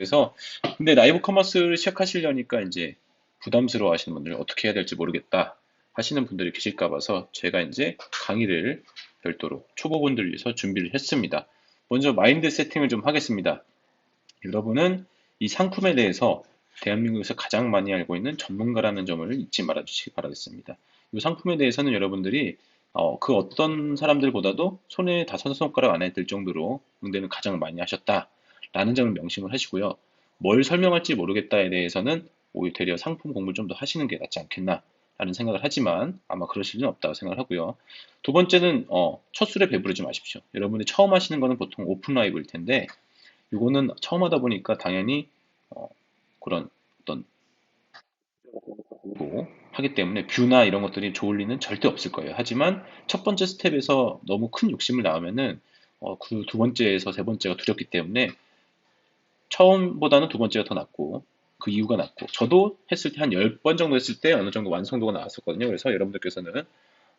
그래서 근데 라이브 커머스를 시작하시려니까 이제 부담스러워 하시는 분들 어떻게 해야 될지 모르겠다 하시는 분들이 계실까 봐서 제가 이제 강의를 별도로 초보분들 위해서 준비를 했습니다. 먼저 마인드 세팅을 좀 하겠습니다. 여러분은 이 상품에 대해서 대한민국에서 가장 많이 알고 있는 전문가라는 점을 잊지 말아 주시기 바라겠습니다. 이 상품에 대해서는 여러분들이 그 어떤 사람들보다도 손에 다섯 손가락 안에 들 정도로 응대는 가장 많이 하셨다라는 점을 명심을 하시고요. 뭘 설명할지 모르겠다에 대해서는 오히려 되려 상품 공부를 좀 더 하시는 게 낫지 않겠나 라는 생각을 하지만 아마 그러실 일은 없다고 생각을 하고요. 두 번째는 첫 술에 배부르지 마십시오. 여러분이 처음 하시는 거는 보통 오픈 라이브일 텐데 이거는 처음 하다 보니까 당연히 어, 그런 어떤 고 하기 때문에 뷰나 이런 것들이 좋을 리는 절대 없을 거예요. 하지만 첫 번째 스텝에서 너무 큰 욕심을 낳으면은 그 두 번째에서 세 번째가 두렵기 때문에 처음보다는 두 번째가 더 낫고 그 이유가 낫고 저도 했을 때 한 10번 정도 했을 때 어느 정도 완성도가 나왔었거든요. 그래서 여러분들께서는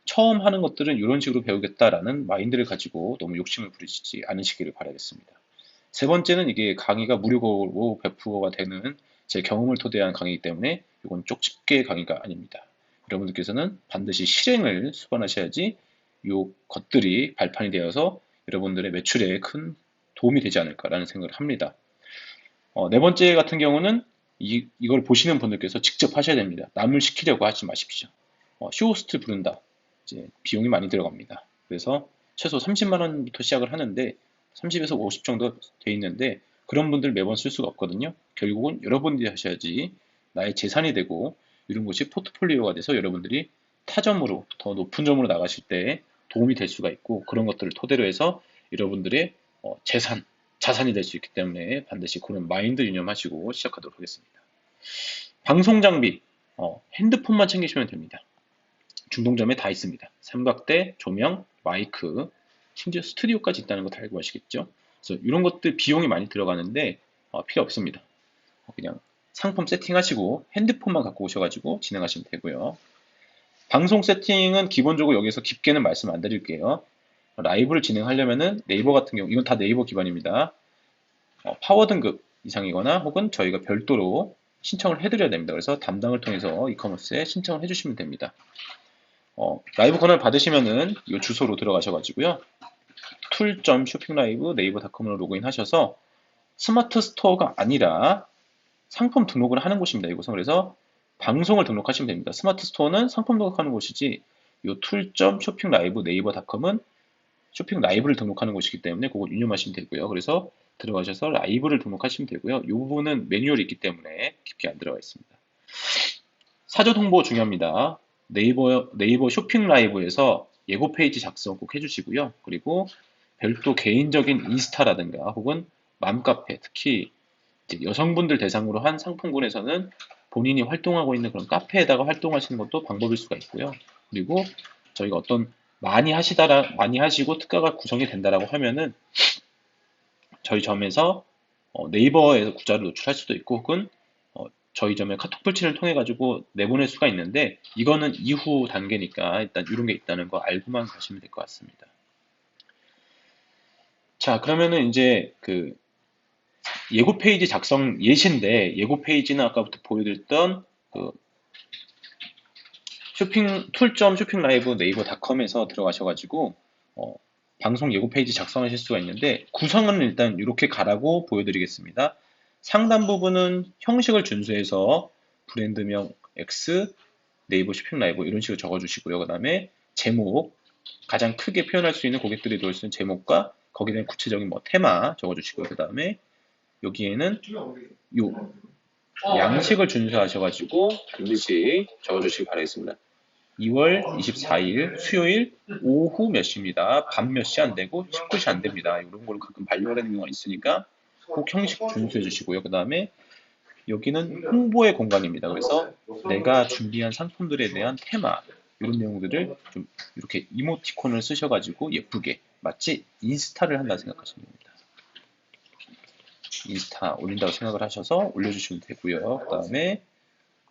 처음 하는 것들은 이런 식으로 배우겠다라는 마인드를 가지고 너무 욕심을 부리시지 않으시기를 바라겠습니다. 세 번째는 이게 강의가 무료고 배포가 되는 제 경험을 토대한 강의이기 때문에 이건 쪽집게 강의가 아닙니다. 여러분들께서는 반드시 실행을 수반하셔야지 이 것들이 발판이 되어서 여러분들의 매출에 큰 도움이 되지 않을까라는 생각을 합니다. 네 번째 같은 경우는 이걸 보시는 분들께서 직접 하셔야 됩니다. 남을 시키려고 하지 마십시오. 쇼호스트 부른다. 이제 비용이 많이 들어갑니다. 그래서 최소 30만 원부터 시작을 하는데 30에서 50 정도 돼 있는데 그런 분들 매번 쓸 수가 없거든요. 결국은 여러분들이 하셔야지 나의 재산이 되고 이런 것이 포트폴리오가 돼서 여러분들이 타점으로 더 높은 점으로 나가실 때 도움이 될 수가 있고 그런 것들을 토대로 해서 여러분들의 자산이 될 수 있기 때문에 반드시 그런 마인드 유념하시고 시작하도록 하겠습니다. 방송 장비, 핸드폰만 챙기시면 됩니다. 중동점에 다 있습니다. 삼각대, 조명, 마이크, 심지어 스튜디오까지 있다는 거 다 알고 가시겠죠? 그래서 이런 것들 비용이 많이 들어가는데 필요 없습니다. 그냥 상품 세팅하시고 핸드폰만 갖고 오셔가지고 진행하시면 되고요. 방송 세팅은 기본적으로 여기서 깊게는 말씀 안 드릴게요. 라이브를 진행하려면은 네이버 같은 경우, 이건 다 네이버 기반입니다. 파워 등급 이상이거나 혹은 저희가 별도로 신청을 해드려야 됩니다. 그래서 담당을 통해서 이커머스에 신청을 해주시면 됩니다. 라이브 권을 받으시면은 이 주소로 들어가셔가지고요. tool.shoppinglive 네이버닷컴으로 로그인 하셔서 스마트 스토어가 아니라 상품 등록을 하는 곳입니다. 이곳은 그래서 방송을 등록하시면 됩니다. 스마트 스토어는 상품 등록하는 곳이지 이 tool.shoppinglive 네이버닷컴은 쇼핑 라이브를 등록하는 곳이기 때문에 그거 유념하시면 되고요. 그래서 들어가셔서 라이브를 등록하시면 되고요. 이 부분은 매뉴얼이 있기 때문에 깊게 안 들어가 있습니다. 사전 홍보 중요합니다. 네이버 쇼핑 라이브에서 예고 페이지 작성 꼭 해주시고요. 그리고 별도 개인적인 인스타라든가 혹은 맘카페, 특히 여성분들 대상으로 한 상품군에서는 본인이 활동하고 있는 그런 카페에다가 활동하시는 것도 방법일 수가 있고요. 그리고 저희가 어떤 많이 하시고 특가가 구성이 된다라고 하면은 저희 점에서 네이버에서 구자를 노출할 수도 있고 혹은 저희 점의 카톡 불친을 통해 가지고 내보낼 수가 있는데 이거는 이후 단계니까 일단 이런 게 있다는 거 알고만 가시면 될 것 같습니다. 자, 그러면은 이제 그 예고 페이지 작성 예시인데 예고 페이지는 아까부터 보여드렸던 그 툴.쇼핑라이브 네이버닷컴에서 들어가셔가지고 방송 예고 페이지 작성하실 수가 있는데 구성은 일단 이렇게 가라고 보여드리겠습니다. 상단 부분은 형식을 준수해서 브랜드명 X, 네이버 쇼핑 라이브 이런 식으로 적어주시고요. 그 다음에 제목, 가장 크게 표현할 수 있는 고객들이 넣을 수 있는 제목과 거기에 대한 구체적인 뭐 테마 적어주시고요. 그 다음에 여기에는 요 양식을 준수하셔가지고 반드시 적어주시기 바라겠습니다. 2월 24일 수요일 오후 몇 시입니다. 밤 몇 시 안 되고 19시 안 됩니다. 이런 걸 가끔 발령하는 경우가 있으니까 꼭 형식 준수해 주시고요. 그 다음에 여기는 홍보의 공간입니다. 그래서 내가 준비한 상품들에 대한 테마 이런 내용들을 좀 이렇게 이모티콘을 쓰셔가지고 예쁘게 마치 인스타를 한다 생각하시면 됩니다. 인스타 올린다고 생각을 하셔서 올려주시면 되고요. 그 다음에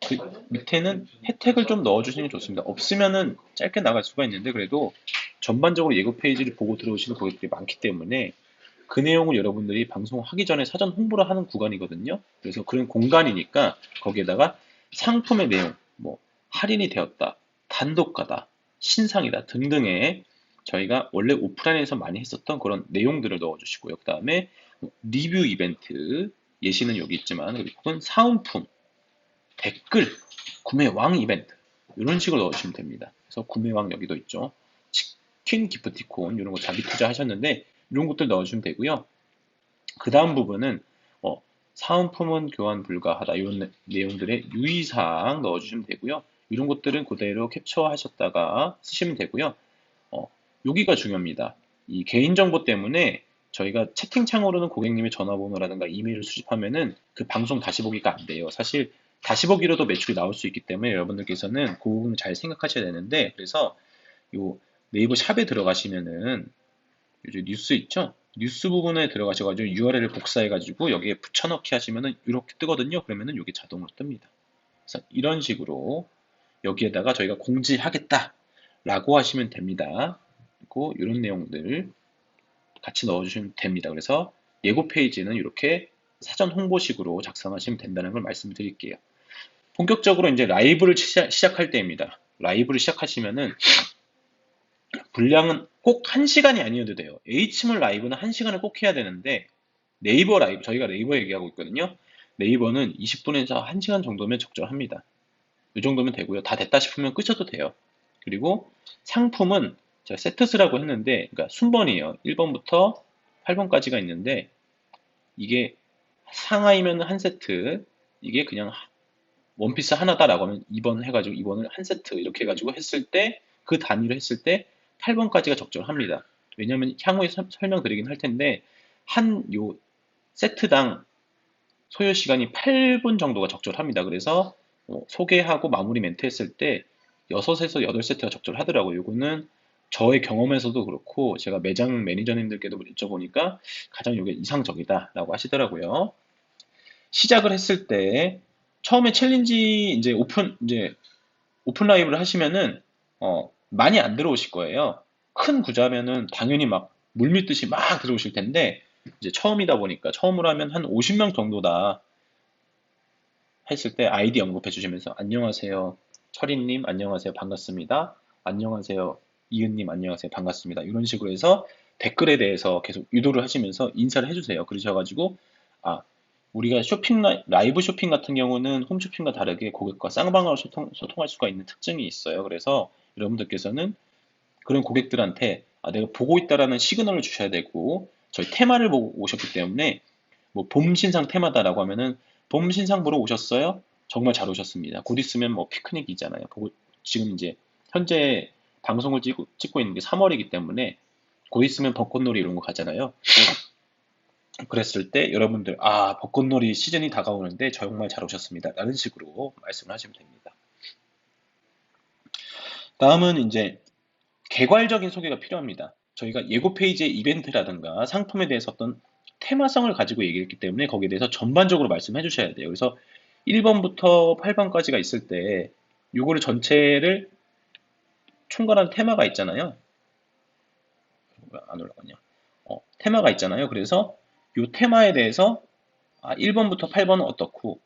그 밑에는 혜택을 좀 넣어주시는 게 좋습니다. 없으면은 짧게 나갈 수가 있는데 그래도 전반적으로 예고 페이지를 보고 들어오시는 고객들이 많기 때문에 그 내용을 여러분들이 방송하기 전에 사전 홍보를 하는 구간이거든요. 그래서 그런 공간이니까 거기에다가 상품의 내용, 뭐 할인이 되었다, 단독가다, 신상이다 등등의 저희가 원래 오프라인에서 많이 했었던 그런 내용들을 넣어주시고요. 그 다음에 리뷰 이벤트, 예시는 여기 있지만, 혹은 사은품, 댓글, 구매왕 이벤트 이런 식으로 넣으시면 됩니다. 그래서 구매왕 여기도 있죠. 치킨 기프티콘 이런 거 자기 투자하셨는데 이런 것들 넣어주시면 되고요. 그 다음 부분은 사은품은 교환 불가하다 이런 내용들의 유의사항 넣어주시면 되고요. 이런 것들은 그대로 캡처하셨다가 쓰시면 되고요. 여기가 중요합니다. 이 개인정보 때문에 저희가 채팅창으로는 고객님의 전화번호라든가 이메일을 수집하면은 그 방송 다시 보기가 안 돼요. 사실 다시 보기로도 매출이 나올 수 있기 때문에 여러분들께서는 그 부분을 잘 생각하셔야 되는데, 그래서 요 네이버 샵에 들어가시면은 요즘 뉴스 있죠? 뉴스 부분에 들어가셔가지고 URL을 복사해가지고 여기에 붙여넣기 하시면은 이렇게 뜨거든요. 그러면은 이게 자동으로 뜹니다. 그래서 이런 식으로 여기에다가 저희가 공지하겠다라고 하시면 됩니다. 그리고 이런 내용들 같이 넣어주시면 됩니다. 그래서 예고 페이지는 이렇게 사전 홍보식으로 작성하시면 된다는 걸 말씀드릴게요. 본격적으로 이제 라이브를 시작할 때입니다. 라이브를 시작하시면은 분량은 꼭 1시간이 아니어도 돼요. H몰 라이브는 1시간을 꼭 해야 되는데 네이버 라이브, 저희가 네이버 얘기하고 있거든요. 네이버는 20분에서 1시간 정도면 적절합니다. 이 정도면 되고요. 다 됐다 싶으면 끄셔도 돼요. 그리고 상품은 제가 세트스라고 했는데, 그러니까 순번이에요. 1번부터 8번까지가 있는데, 이게 상하이면 한 세트, 이게 그냥 원피스 하나다라고 하면 2번 해가지고 2번을 한 세트 이렇게 해가지고 했을 때, 그 단위로 했을 때 8번까지가 적절합니다. 왜냐하면 향후에 설명드리긴 할 텐데, 한 요 세트당 소요 시간이 8분 정도가 적절합니다. 그래서 소개하고 마무리 멘트 했을 때 6에서 8세트가 적절하더라고요. 이거는 저의 경험에서도 그렇고 제가 매장 매니저님들께도 여쭤보니까 가장 이게 이상적이다라고 하시더라고요. 시작을 했을 때 처음에 챌린지 이제 오픈 라이브를 하시면은 많이 안 들어오실 거예요. 큰 구자면은 당연히 막 물밀듯이 막 들어오실 텐데 이제 처음이다 보니까 처음으로 하면 한 50명 정도다 했을 때 아이디 언급해 주시면서 안녕하세요 철이님 안녕하세요 반갑습니다. 안녕하세요 이은님 안녕하세요 반갑습니다. 이런 식으로 해서 댓글에 대해서 계속 유도를 하시면서 인사를 해주세요. 그러셔가지고 아 우리가 라이브 쇼핑 같은 경우는 홈쇼핑과 다르게 고객과 쌍방으로 소통할 수가 있는 특징이 있어요. 그래서 여러분들께서는 그런 고객들한테 내가 보고 있다라는 시그널을 주셔야 되고 저희 테마를 보고 오셨기 때문에 뭐 봄 신상 테마다라고 하면은 봄 신상 보러 오셨어요? 정말 잘 오셨습니다. 곧 있으면 뭐 피크닉이잖아요. 지금 이제 현재 방송을 찍고 있는 게 3월이기 때문에 곧 있으면 벚꽃놀이 이런 거 가잖아요. 그랬을 때 여러분들 벚꽃놀이 시즌이 다가오는데 정말 잘 오셨습니다. 라는 식으로 말씀을 하시면 됩니다. 다음은 이제 개괄적인 소개가 필요합니다. 저희가 예고 페이지의 이벤트라든가 상품에 대해서 어떤 테마성을 가지고 얘기했기 때문에 거기에 대해서 전반적으로 말씀해 주셔야 돼요. 그래서 1번부터 8번까지가 있을 때 요거를 전체를 총괄한 테마가 있잖아요. 안 올라가냐? 테마가 있잖아요. 그래서 요 테마에 대해서 1번부터 8번은 어떻고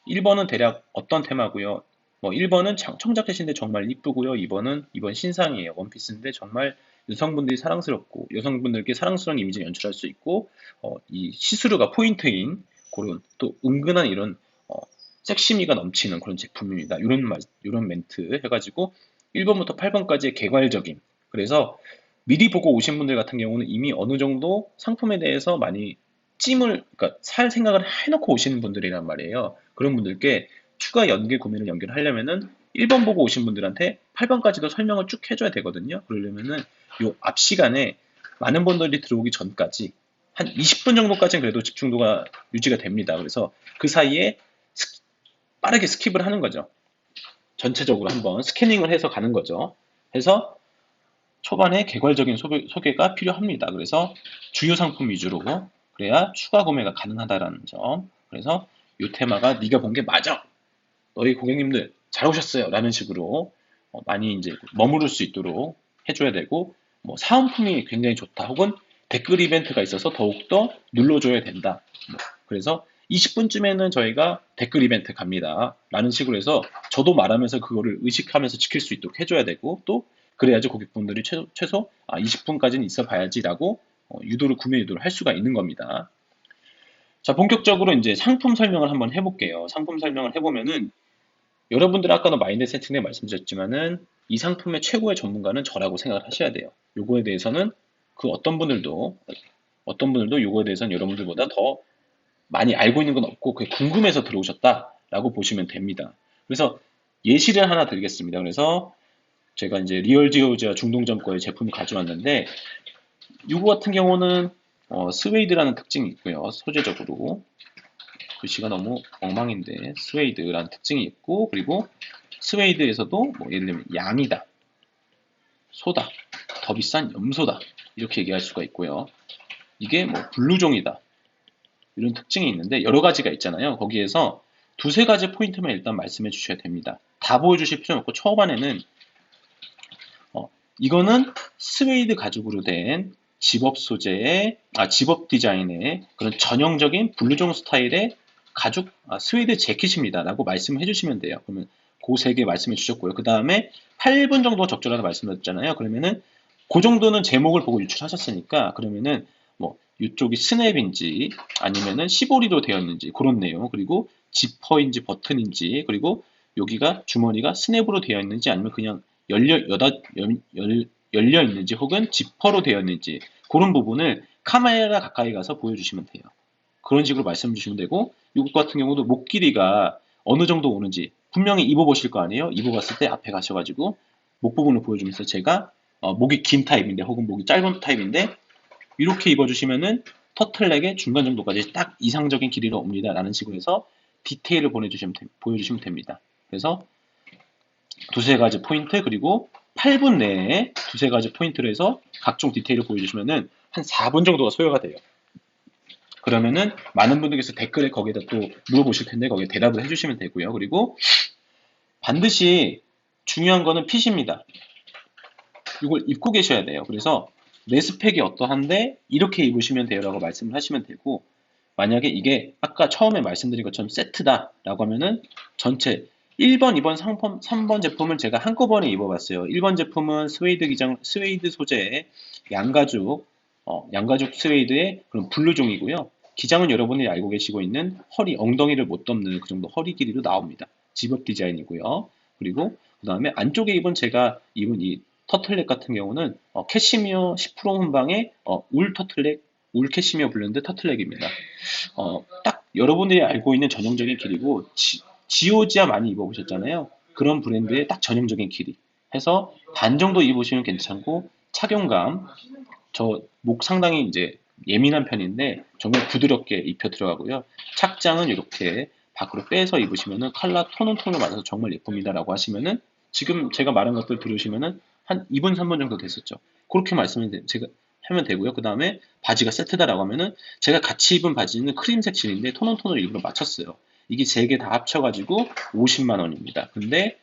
1번은 대략 어떤 테마고요. 뭐 1번은 청자켓인데 정말 이쁘고요. 2번 신상이에요. 원피스인데 정말 여성분들이 사랑스럽고 여성분들께 사랑스러운 이미지를 연출할 수 있고 이 시스루가 포인트인 그런 또 은근한 이런 섹시미가 넘치는 그런 제품입니다. 이런 멘트 해가지고 1번부터 8번까지의 개괄적인 그래서 미리 보고 오신 분들 같은 경우는 이미 어느 정도 상품에 대해서 많이 그러니까 살 생각을 해놓고 오시는 분들이란 말이에요. 그런 분들께 추가 구매를 연결하려면은 1번 보고 오신 분들한테 8번까지도 설명을 쭉 해줘야 되거든요. 그러려면은 요 앞 시간에 많은 분들이 들어오기 전까지 한 20분 정도까지는 그래도 집중도가 유지가 됩니다. 그래서 그 사이에 빠르게 스킵을 하는 거죠. 전체적으로 한번 스캐닝을 해서 가는 거죠. 해서 초반에 개괄적인 소개가 필요합니다. 그래서 주요 상품 위주로 그래야 추가 구매가 가능하다라는 점. 그래서 이 테마가 네가 본 게 맞아. 너희 고객님들 잘 오셨어요. 라는 식으로 많이 이제 머무를 수 있도록 해줘야 되고 뭐 사은품이 굉장히 좋다. 혹은 댓글 이벤트가 있어서 더욱더 눌러줘야 된다. 그래서 20분쯤에는 저희가 댓글 이벤트 갑니다. 라는 식으로 해서 저도 말하면서 그거를 의식하면서 지킬 수 있도록 해줘야 되고, 또 그래야지 고객분들이 최소 20분까지는 있어 봐야지라고 유도를, 구매 유도를 할 수가 있는 겁니다. 자, 본격적으로 이제 상품 설명을 한번 해볼게요. 상품 설명을 해보면은 여러분들 아까도 마인드 세팅에 말씀드렸지만은 이 상품의 최고의 전문가는 저라고 생각을 하셔야 돼요. 요거에 대해서는 그 어떤 분들도 요거에 대해서는 여러분들보다 더 많이 알고 있는 건 없고 그게 궁금해서 들어오셨다라고 보시면 됩니다. 그래서 예시를 하나 드리겠습니다. 그래서 제가 이제 리얼지오지아 중동점 거의 제품을 가져왔는데 이거 같은 경우는 스웨이드라는 특징이 있고요. 소재적으로 글씨가 너무 엉망인데 스웨이드라는 특징이 있고, 그리고 스웨이드에서도 뭐 예를 들면 양이다, 소다, 더 비싼 염소다 이렇게 얘기할 수가 있고요. 이게 뭐 블루종이다 이런 특징이 있는데 여러 가지가 있잖아요. 거기에서 두세 가지 포인트만 일단 말씀해 주셔야 됩니다. 다 보여주실 필요는 없고 초반에는 이거는 스웨이드 가죽으로 된 집업 디자인의 그런 전형적인 블루종 스타일의 가죽 스웨이드 재킷입니다 라고 말씀해 주시면 돼요. 그러면 그 세 개 말씀해 주셨고요. 그 다음에 8분 정도 적절하다 말씀드렸잖아요. 그러면은 그 정도는 제목을 보고 유출하셨으니까 그러면은 뭐 이쪽이 스냅인지 아니면은 시보리로 되어 있는지 그런 내용, 그리고 지퍼인지 버튼인지, 그리고 여기가 주머니가 스냅으로 되어 있는지 아니면 그냥 열려 있는지 혹은 지퍼로 되어 있는지 그런 부분을 카메라 가까이 가서 보여주시면 돼요. 그런 식으로 말씀 주시면 되고, 이것 같은 경우도 목 길이가 어느 정도 오는지 분명히 입어보실 거 아니에요. 입어봤을 때 앞에 가셔가지고 목 부분을 보여주면서 제가 목이 긴 타입인데 혹은 목이 짧은 타입인데 이렇게 입어주시면은 터틀넥의 중간 정도까지 딱 이상적인 길이로 옵니다 라는 식으로 해서 디테일을 보여주시면 됩니다. 그래서 두세 가지 포인트, 그리고 8분 내에 두세 가지 포인트로 해서 각종 디테일을 보여주시면은 한 4분 정도가 소요가 돼요. 그러면은 많은 분들께서 댓글에 거기에다 또 물어보실 텐데 거기에 대답을 해주시면 되고요. 그리고 반드시 중요한 거는 핏입니다. 이걸 입고 계셔야 돼요. 그래서 내 스펙이 어떠한데 이렇게 입으시면 돼요 라고 말씀을 하시면 되고, 만약에 이게 아까 처음에 말씀드린 것처럼 세트다 라고 하면은 전체 1번, 2번, 3번 제품을 제가 한꺼번에 입어봤어요. 1번 제품은 스웨이드 소재의 양가죽 스웨이드의 그런 블루종이고요. 기장은 여러분이 알고 계시고 있는 엉덩이를 못 덮는 그 정도 허리 길이로 나옵니다. 집업 디자인이고요. 그리고 그 다음에 안쪽에 제가 입은 이 터틀넥 같은 경우는 캐시미어 10% 혼방의 울 캐시미어 블렌드 터틀넥입니다. 딱 여러분들이 알고 있는 전형적인 길이고, 지오지아 많이 입어보셨잖아요. 그런 브랜드의 딱 전형적인 길이 해서 반 정도 입으시면 괜찮고, 착용감, 저 목 상당히 이제 예민한 편인데 정말 부드럽게 입혀 들어가고요. 착장은 이렇게 밖으로 빼서 입으시면은 톤을 맞아서 정말 예쁩니다라고 하시면은 지금 제가 말한 것들 들으시면은 한 2분, 3분 정도 됐었죠. 그렇게 제가 하면 되고요. 그 다음에 바지가 세트다라고 하면은 제가 같이 입은 바지는 크림색 실인데 톤을 일부러 맞췄어요. 이게 세 개 다 합쳐가지고 50만 원입니다. 근데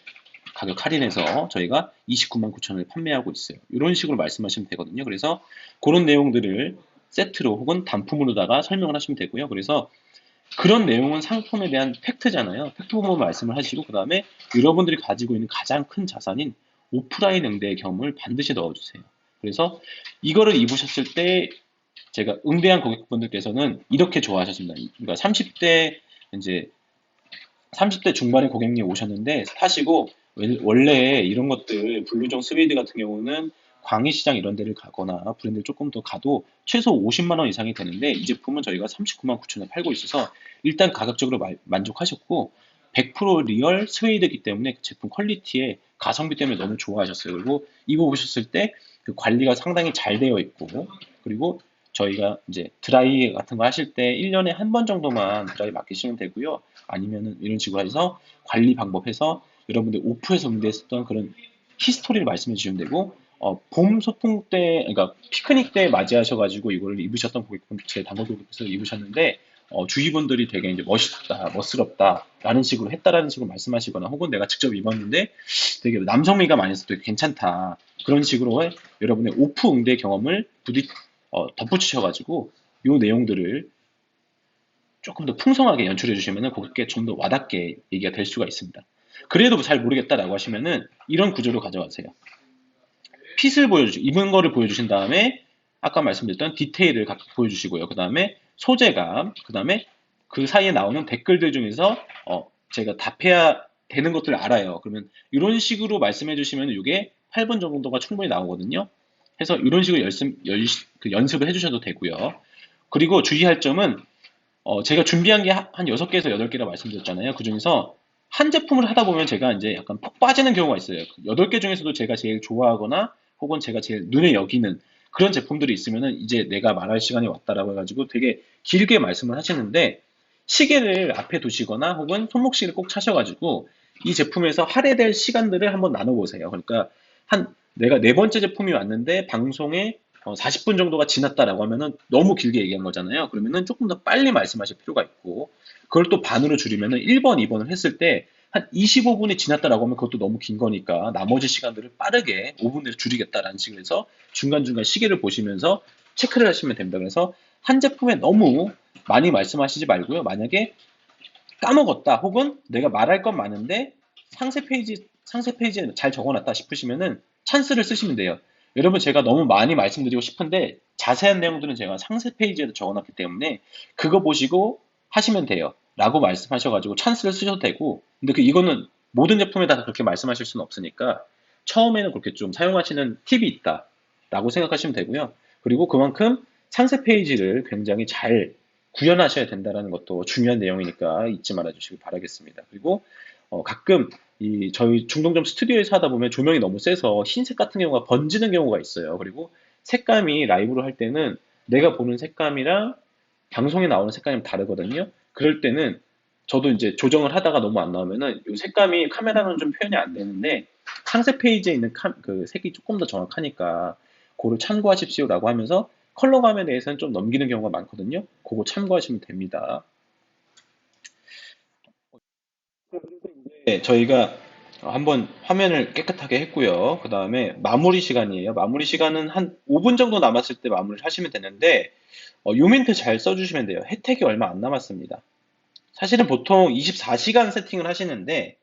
가격 할인해서 저희가 29만 9천 원에 판매하고 있어요. 이런 식으로 말씀하시면 되거든요. 그래서 그런 내용들을 세트로 혹은 단품으로다가 설명을 하시면 되고요. 그래서 그런 내용은 상품에 대한 팩트잖아요. 팩트 부분 말씀을 하시고, 그 다음에 여러분들이 가지고 있는 가장 큰 자산인 오프라인 응대의 경험을 반드시 넣어주세요. 그래서 이거를 입으셨을 때 제가 응대한 고객분들께서는 이렇게 좋아하셨습니다. 그러니까 30대 중반의 고객님 오셨는데 사시고, 원래 이런 것들 블루종 스웨이드 같은 경우는 광희시장 이런 데를 가거나 브랜드를 조금 더 가도 최소 50만 원 이상이 되는데 이 제품은 저희가 39만 9천 원에 팔고 있어서 일단 가격적으로 만족하셨고, 100% 리얼 스웨이드이기 때문에 그 제품 퀄리티에 가성비 때문에 너무 좋아하셨어요. 그리고 입어보셨을 때 그 관리가 상당히 잘 되어 있고, 그리고 저희가 이제 드라이 같은 거 하실 때 1년에 한 번 정도만 드라이 맡기시면 되고요. 아니면은 이런 식으로 해서 관리 방법 해서 여러분들 오프에서 응대했었던 그런 히스토리를 말씀해 주시면 되고, 봄 소풍 때, 그러니까 피크닉 때 맞이하셔가지고 이걸 입으셨던 제 단골 고객께서 입으셨는데, 주위 분들이 되게 이제 멋있다, 멋스럽다, 라는 식으로 했다라는 식으로 말씀하시거나, 혹은 내가 직접 입었는데 되게 남성미가 많이 있어서 되게 괜찮다. 그런 식으로 여러분의 오프 응대 경험을 덧붙이셔가지고 요 내용들을 조금 더 풍성하게 연출해 주시면은 그게 좀 더 와닿게 얘기가 될 수가 있습니다. 그래도 잘 모르겠다라고 하시면은 이런 구조로 가져가세요. 핏을 보여주시고 입은 거를 보여주신 다음에 아까 말씀드렸던 디테일을 각각 보여주시고요. 그 다음에 소재감, 그 다음에 그 사이에 나오는 댓글들 중에서 제가 답해야 되는 것들을 알아요. 그러면 이런 식으로 말씀해 주시면 이게 8분 정도가 충분히 나오거든요. 해서 이런 식으로 연습을 해주셔도 되고요. 그리고 주의할 점은 제가 준비한 게 한 6개에서 8개라 말씀드렸잖아요. 그 중에서 한 제품을 하다 보면 제가 이제 약간 푹 빠지는 경우가 있어요. 8개 중에서도 제가 제일 좋아하거나 혹은 제가 제일 눈에 여기는 그런 제품들이 있으면은 이제 내가 말할 시간이 왔다라고 해가지고 되게 길게 말씀을 하시는데 시계를 앞에 두시거나 혹은 손목시계를 꼭 차셔가지고 이 제품에서 할애될 시간들을 한번 나눠보세요. 그러니까 내가 네 번째 제품이 왔는데 방송에 40분 정도가 지났다라고 하면은 너무 길게 얘기한 거잖아요. 그러면은 조금 더 빨리 말씀하실 필요가 있고, 그걸 또 반으로 줄이면은 1번, 2번을 했을 때 한 25분이 지났다라고 하면 그것도 너무 긴 거니까 나머지 시간들을 빠르게 5분 내로 줄이겠다라는 식으로 해서 중간중간 시계를 보시면서 체크를 하시면 됩니다. 그래서 한 제품에 너무 많이 말씀하시지 말고요. 만약에 까먹었다 혹은 내가 말할 건 많은데 상세 페이지에 잘 적어놨다 싶으시면은 찬스를 쓰시면 돼요. 여러분 제가 너무 많이 말씀드리고 싶은데 자세한 내용들은 제가 상세 페이지에도 적어놨기 때문에 그거 보시고 하시면 돼요. 라고 말씀하셔가지고 찬스를 쓰셔도 되고 근데 이거는 모든 제품에다 그렇게 말씀하실 수는 없으니까 처음에는 그렇게 좀 사용하시는 팁이 있다 라고 생각하시면 되고요. 그리고 그만큼 상세 페이지를 굉장히 잘 구현하셔야 된다는 것도 중요한 내용이니까 잊지 말아 주시길 바라겠습니다. 그리고 가끔 저희 중동점 스튜디오에서 하다 보면 조명이 너무 세서 흰색 같은 경우가 번지는 경우가 있어요. 그리고 색감이 라이브로 할 때는 내가 보는 색감이랑 방송에 나오는 색감이 다르거든요. 그럴 때는 저도 이제 조정을 하다가 너무 안 나오면은 이 색감이 카메라는 좀 표현이 안 되는데 상세 페이지에 있는 그 색이 조금 더 정확하니까 그걸 참고하십시오라고 하면서 컬러감에 대해서는 좀 넘기는 경우가 많거든요. 그거 참고하시면 됩니다. 네, 저희가 한번 화면을 깨끗하게 했고요. 그 다음에 마무리 시간이에요. 마무리 시간은 한 5분 정도 남았을 때 마무리를 하시면 되는데, 요 멘트 잘 써주시면 돼요. 혜택이 얼마 안 남았습니다. 사실은 보통 24시간 세팅을 하시는데,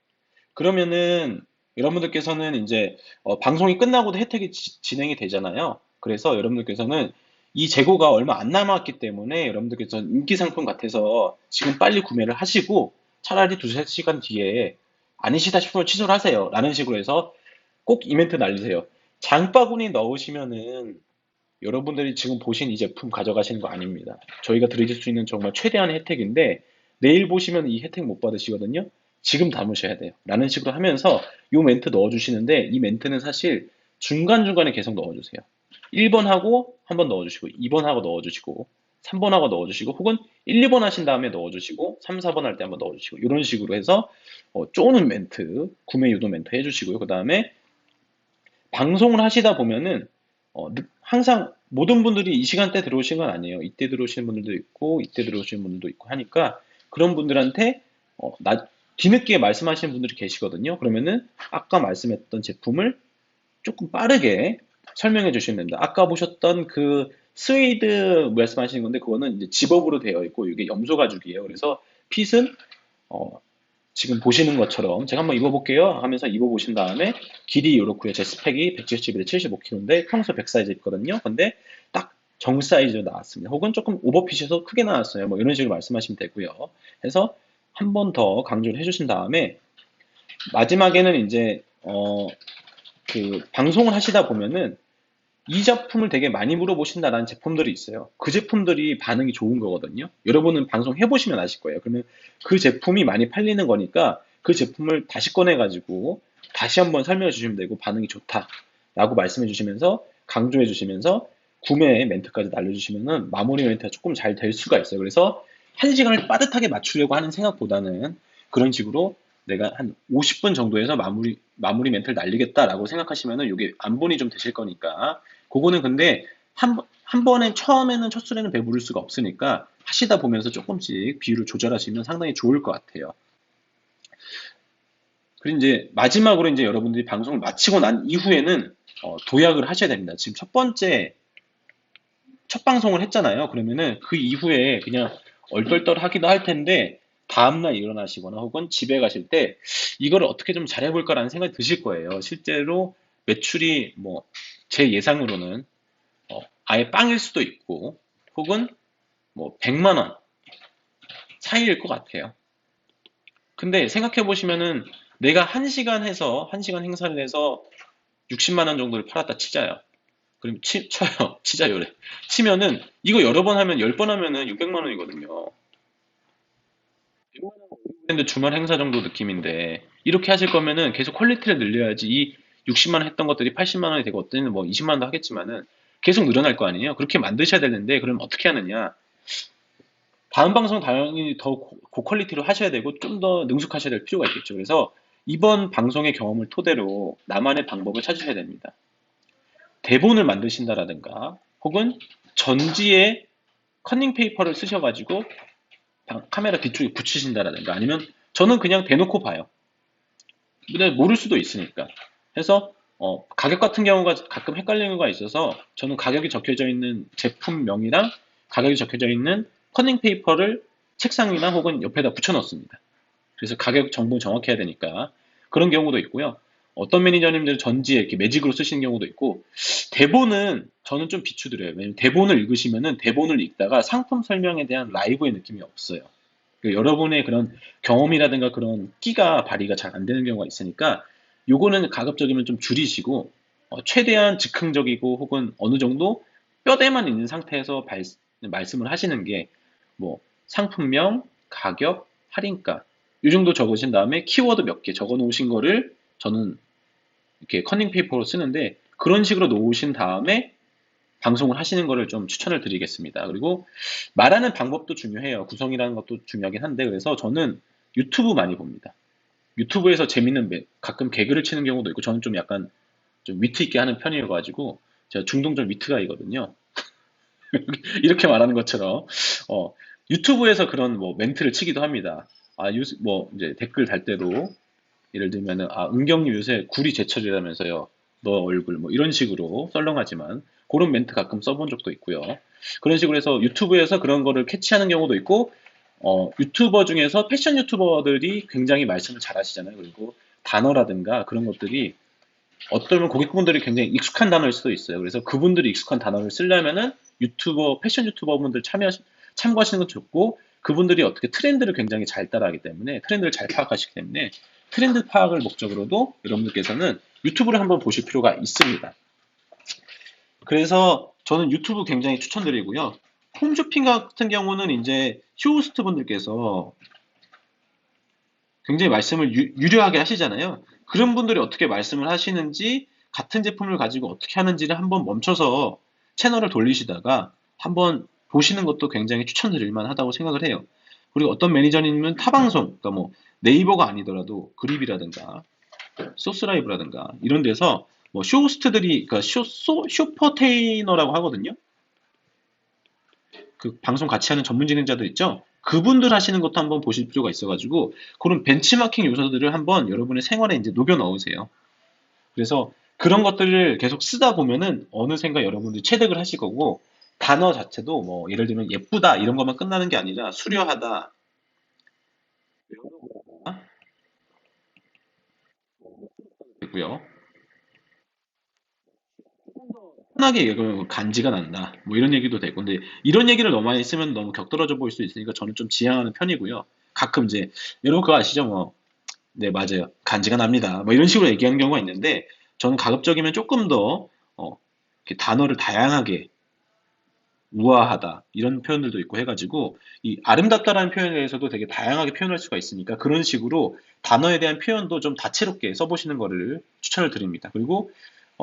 그러면은 여러분들께서는 이제 방송이 끝나고도 혜택이 진행이 되잖아요. 그래서 여러분들께서는 이 재고가 얼마 안 남았기 때문에 여러분들께서는 인기 상품 같아서 지금 빨리 구매를 하시고 차라리 두세 시간 뒤에 아니시다 싶으면 취소를 하세요. 라는 식으로 해서 꼭 이벤트 날리세요. 장바구니 넣으시면은 여러분들이 지금 보신 이 제품 가져가시는 거 아닙니다. 저희가 드릴 수 있는 정말 최대한의 혜택인데 내일 보시면 이 혜택 못 받으시거든요. 지금 담으셔야 돼요. 라는 식으로 하면서 이 멘트 넣어주시는데 이 멘트는 사실 중간중간에 계속 넣어주세요. 1번 하고 한 번 넣어주시고 2번 하고 넣어주시고 3번 하고 넣어주시고 혹은 1, 2번 하신 다음에 넣어주시고 3, 4번 할 때 한번 넣어주시고 이런 식으로 해서 쪼는 멘트, 구매 유도 멘트 해주시고요. 그 다음에 방송을 하시다 보면은 항상 모든 분들이 이 시간대 들어오신 건 아니에요. 이때 들어오시는 분들도 있고 이때 들어오시는 분들도 있고 하니까 그런 분들한테 뒤늦게 말씀하시는 분들이 계시거든요. 그러면은 아까 말씀했던 제품을 조금 빠르게 설명해 주시면 됩니다. 아까 보셨던 그 스웨이드 말씀하시는 건데 그거는 이제 집업으로 되어 있고 이게 염소 가죽이에요. 그래서 핏은 어, 지금 보시는 것처럼 제가 한번 입어볼게요 하면서 입어보신 다음에 길이 이렇고요. 제 스펙이 170에서 75kg인데 평소 100 사이즈 있거든요. 근데 딱 정 사이즈로 나왔습니다. 혹은 조금 오버핏이어서 크게 나왔어요. 뭐 이런 식으로 말씀하시면 되고요. 그래서 한 번 더 강조를 해주신 다음에 마지막에는 이제 그 방송을 하시다 보면은 이 제품을 되게 많이 물어보신다라는 제품들이 있어요. 그 제품들이 반응이 좋은 거거든요. 여러분은 방송 해보시면 아실 거예요. 그러면 그 제품이 많이 팔리는 거니까 그 제품을 다시 꺼내가지고 다시 한번 설명해 주시면 되고 반응이 좋다라고 말씀해 주시면서 강조해 주시면서 구매 멘트까지 날려주시면은 마무리 멘트가 조금 잘 될 수가 있어요. 그래서 한 시간을 빠듯하게 맞추려고 하는 생각보다는 그런 식으로 내가 한 50분 정도에서 마무리 멘트를 날리겠다라고 생각하시면은 이게 안본이 좀 되실 거니까 그거는 근데 한 번에 처음에는 첫 술에는 배부를 수가 없으니까 하시다 보면서 조금씩 비율을 조절하시면 상당히 좋을 것 같아요. 그리고 이제 마지막으로 이제 여러분들이 방송을 마치고 난 이후에는 도약을 하셔야 됩니다. 지금 첫 방송을 했잖아요. 그러면은 그 이후에 그냥 얼떨떨 하기도 할 텐데 다음날 일어나시거나 혹은 집에 가실 때 이거를 어떻게 좀 잘해볼까라는 생각이 드실 거예요. 실제로 매출이 뭐 제 예상으로는 아예 빵일 수도 있고 혹은 뭐 100만 원 사이일 것 같아요. 근데 생각해 보시면은 내가 1시간 해서 1시간 행사를 해서 60만 원 정도를 팔았다 치자요. 그럼 쳐요. 치자요래. 치면은 이거 여러 번 하면 10번 하면은 600만 원이거든요. 근데 주말 행사 정도 느낌인데 이렇게 하실 거면은 계속 퀄리티를 늘려야지 이 60만 원 했던 것들이 80만 원이 되고 어떤 뭐 20만 원도 하겠지만은 계속 늘어날 거 아니에요. 그렇게 만드셔야 되는데 그럼 어떻게 하느냐? 다음 방송 당연히 더 고퀄리티로 하셔야 되고 좀 더 능숙하셔야 될 필요가 있겠죠. 그래서 이번 방송의 경험을 토대로 나만의 방법을 찾으셔야 됩니다. 대본을 만드신다라든가 혹은 전지에 커닝 페이퍼를 쓰셔가지고 카메라 뒤쪽에 붙이신다라든가 아니면 저는 그냥 대놓고 봐요. 근데 모를 수도 있으니까. 그래서 가격 같은 경우가 가끔 헷갈리는 경우가 있어서 저는 가격이 적혀져 있는 제품명이랑 가격이 적혀져 있는 커닝 페이퍼를 책상이나 혹은 옆에다 붙여 넣습니다. 그래서 가격 정보 정확해야 되니까 그런 경우도 있고요. 어떤 매니저님들 전지에 이렇게 매직으로 쓰시는 경우도 있고 대본은 저는 좀 비추드려요. 왜냐면 대본을 읽으시면은 대본을 읽다가 상품 설명에 대한 라이브의 느낌이 없어요. 여러분의 그런 경험이라든가 그런 끼가 발휘가 잘 안 되는 경우가 있으니까 요거는 가급적이면 좀 줄이시고 최대한 즉흥적이고 혹은 어느 정도 뼈대만 있는 상태에서 말씀을 하시는 게 뭐 상품명, 가격, 할인가 이 정도 적으신 다음에 키워드 몇 개 적어 놓으신 거를 저는 이렇게 커닝 페이퍼로 쓰는데 그런 식으로 놓으신 다음에 방송을 하시는 거를 좀 추천을 드리겠습니다. 그리고 말하는 방법도 중요해요. 구성이라는 것도 중요하긴 한데 그래서 저는 유튜브 많이 봅니다. 유튜브에서 재밌는 가끔 개그를 치는 경우도 있고 저는 좀 약간 좀 위트 있게 하는 편이어가지고 제가 중동적 위트가이거든요. 이렇게 말하는 것처럼 어, 유튜브에서 그런 뭐 멘트를 치기도 합니다. 뭐 이제 댓글 달 때도 예를 들면은 은경님 요새 굴이 제철이라면서요. 너 얼굴 뭐 이런 식으로 썰렁하지만 그런 멘트 가끔 써본 적도 있고요. 그런 식으로 해서 유튜브에서 그런 거를 캐치하는 경우도 있고 유튜버 중에서 패션 유튜버들이 굉장히 말씀을 잘 하시잖아요. 그리고 단어라든가 그런 것들이 어떨면 고객분들이 굉장히 익숙한 단어일 수도 있어요. 그래서 그분들이 익숙한 단어를 쓰려면은 패션 유튜버분들 참고하시는 건 좋고, 그분들이 어떻게 트렌드를 굉장히 잘 따라하기 때문에, 트렌드를 잘 파악하시기 때문에, 트렌드 파악을 목적으로도 여러분들께서는 유튜브를 한번 보실 필요가 있습니다. 그래서 저는 유튜브 굉장히 추천드리고요. 홈쇼핑 같은 경우는 이제 쇼호스트 분들께서 굉장히 말씀을 유려하게 하시잖아요. 그런 분들이 어떻게 말씀을 하시는지, 같은 제품을 가지고 어떻게 하는지를 한번 멈춰서 채널을 돌리시다가 한번 보시는 것도 굉장히 추천드릴 만하다고 생각을 해요. 그리고 어떤 매니저님은 타방송, 그러니까 뭐 네이버가 아니더라도 그립이라든가 소스라이브라든가 이런 데서 뭐 쇼호스트들이, 그러니까 쇼퍼테이너라고 하거든요. 그 방송 같이 하는 전문 진행자들 있죠? 그분들 하시는 것도 한번 보실 필요가 있어가지고 그런 벤치마킹 요소들을 한번 여러분의 생활에 이제 녹여 넣으세요. 그래서 그런 것들을 계속 쓰다 보면은 어느샌가 여러분들이 체득을 하실 거고 단어 자체도 뭐 예를 들면 예쁘다 이런 것만 끝나는 게 아니라 수려하다 있고요. 편하게 읽으면 간지가 난다. 뭐 이런 얘기도 되고. 근데 이런 얘기를 너무 많이 쓰면 너무 격떨어져 보일 수 있으니까 저는 좀 지양하는 편이고요. 가끔 이제 여러분 그거 아시죠? 뭐 네, 맞아요. 간지가 납니다. 뭐 이런 식으로 얘기하는 경우가 있는데, 저는 가급적이면 조금 더, 이렇게 단어를 다양하게, 우아하다, 이런 표현들도 있고 해가지고, 이 아름답다라는 표현에 대해서도 되게 다양하게 표현할 수가 있으니까, 그런 식으로 단어에 대한 표현도 좀 다채롭게 써보시는 거를 추천을 드립니다. 그리고,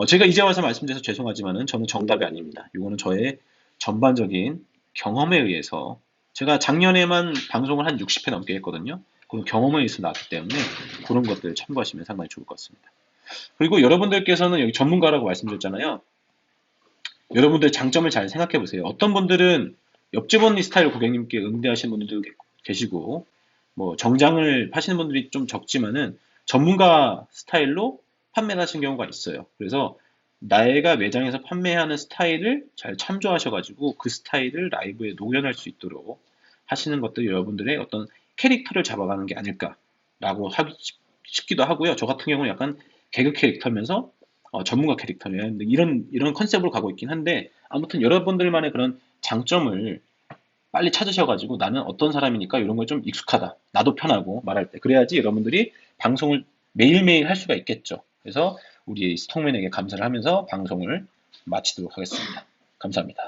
제가 이제 와서 말씀드려서 죄송하지만은 저는 정답이 아닙니다. 이거는 저의 전반적인 경험에 의해서, 제가 작년에만 방송을 한 60회 넘게 했거든요. 그런 경험에 의해서 나왔기 때문에 그런 것들 참고하시면 상당히 좋을 것 같습니다. 그리고 여러분들께서는 여기 전문가라고 말씀드렸잖아요. 여러분들 장점을 잘 생각해 보세요. 어떤 분들은 옆집 언니 스타일 고객님께 응대하시는 분들도 계시고, 뭐 정장을 파시는 분들이 좀 적지만은 전문가 스타일로 판매를 하시는 경우가 있어요. 그래서 내가 매장에서 판매하는 스타일을 잘 참조하셔가지고 그 스타일을 라이브에 녹여낼 수 있도록 하시는 것들이 여러분들의 어떤 캐릭터를 잡아가는 게 아닐까라고 하기 싶기도 하고요. 저 같은 경우는 약간 개그 캐릭터면서 전문가 캐릭터면 이런 컨셉으로 가고 있긴 한데 아무튼 여러분들만의 그런 장점을 빨리 찾으셔가지고 나는 어떤 사람이니까 이런 걸 좀 익숙하다. 나도 편하고 말할 때. 그래야지 여러분들이 방송을 매일매일 할 수가 있겠죠. 그래서 우리 스톡맨에게 감사를 하면서 방송을 마치도록 하겠습니다. 감사합니다.